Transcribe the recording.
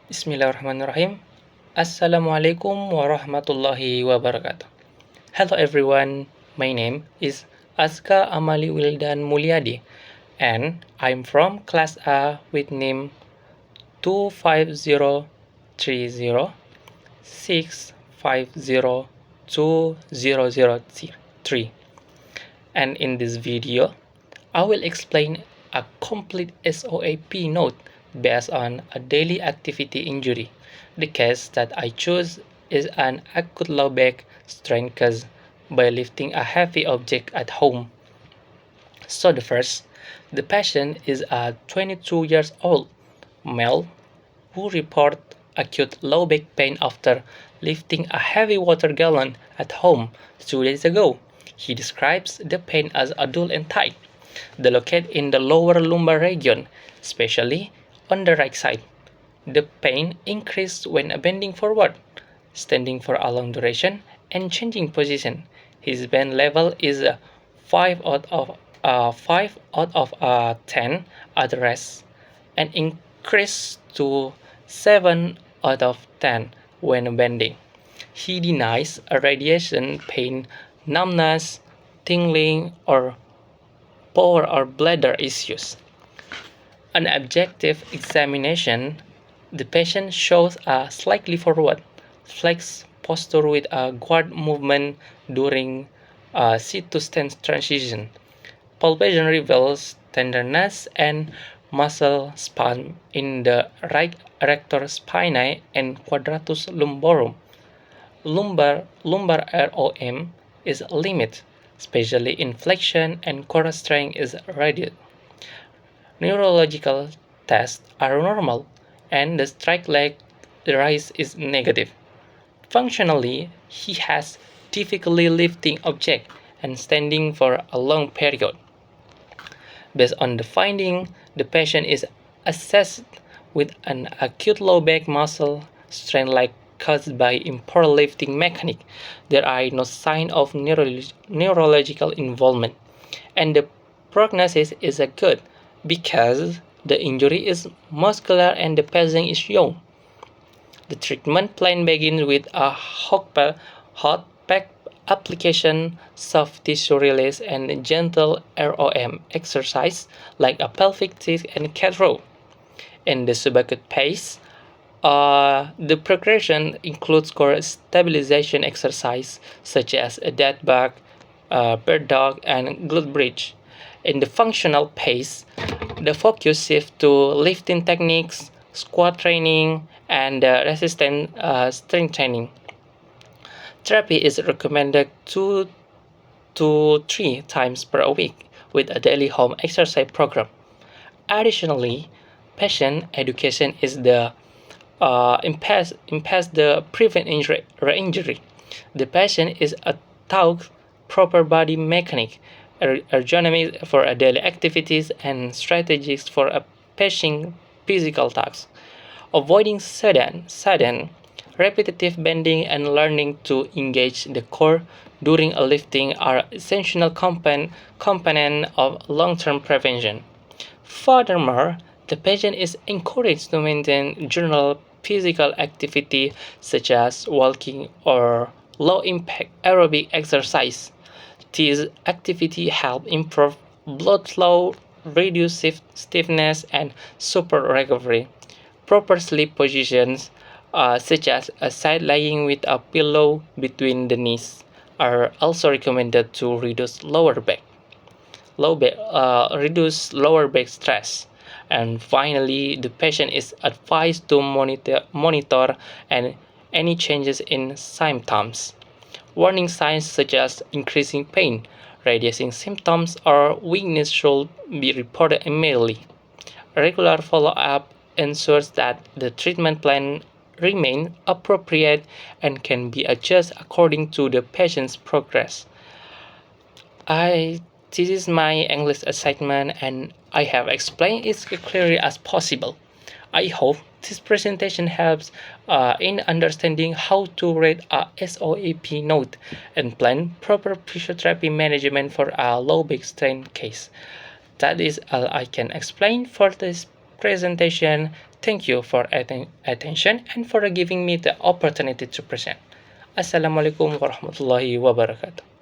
Bismillahirrahmanirrahim. Assalamualaikum warahmatullahi wabarakatuh. Hello everyone, my name is Azka Amali Wildan Mulyadi and I'm from class A with name 2503065020003. And in this video, I will explain a complete SOAP note based on a daily activity injury. The case that I choose is an acute low back strain caused by lifting a heavy object at home. So the patient is a 22 years old male who report acute low back pain after lifting a heavy water gallon at home 2 days ago. He describes the pain as a dull and tight, located in the lower lumbar region, especially on the right side. The pain increased when bending forward, standing for a long duration, and changing position. His bend level is 5 out of 10 at rest, and increased to 7 out of 10 when bending. He denies a radiation pain, numbness, tingling, or bowel or bladder issues. An objective examination, the patient shows a slightly forward, flexed posture with a guard movement during a sit to stand transition. Palpation reveals tenderness and muscle spasm in the right erector spinae and quadratus lumborum. Lumbar ROM is limited, especially in flexion, and core strength is reduced. Neurological tests are normal, and the strike leg rise is negative. Functionally, he has difficulty lifting objects and standing for a long period. Based on the finding, the patient is assessed with an acute low back muscle strain like caused by improper lifting mechanic. There are no signs of neurological involvement, and the prognosis is good because the injury is muscular and the patient is young. The treatment plan begins with a hot pack application, soft tissue release, and gentle ROM exercise like a pelvic thrust and cat row. In the subacute phase, the progression includes core stabilization exercise such as a dead bug, bird dog, and glute bridge. In the functional phase, the focus shifts to lifting techniques, squat training, and resistance strength training. Therapy is recommended 2 to 3 times per week with a daily home exercise program. Additionally, patient education is the impasse the prevent injury re-injury. The patient is taught proper body mechanic, ergonomics for daily activities, and strategies for a patient physical tasks. Avoiding sudden, repetitive bending and learning to engage the core during a lifting are essential component of long-term prevention. Furthermore, the patient is encouraged to maintain general physical activity such as walking or low-impact aerobic exercise. These activities help improve blood flow, reduce stiffness, and support recovery. Proper sleep positions, such as a side lying with a pillow between the knees, are also recommended to reduce lower back stress. And finally, the patient is advised to monitor and any changes in symptoms. Warning signs such as increasing pain, radiating symptoms, or weakness should be reported immediately. Regular follow-up ensures that the treatment plan remains appropriate and can be adjusted according to the patient's progress. This is my English assignment and I have explained it as clearly as possible. I hope this presentation helps in understanding how to read a SOAP note and plan proper physiotherapy management for a low back strain case. That is all I can explain for this presentation. Thank you for attention and for giving me the opportunity to present. Assalamualaikum warahmatullahi wabarakatuh.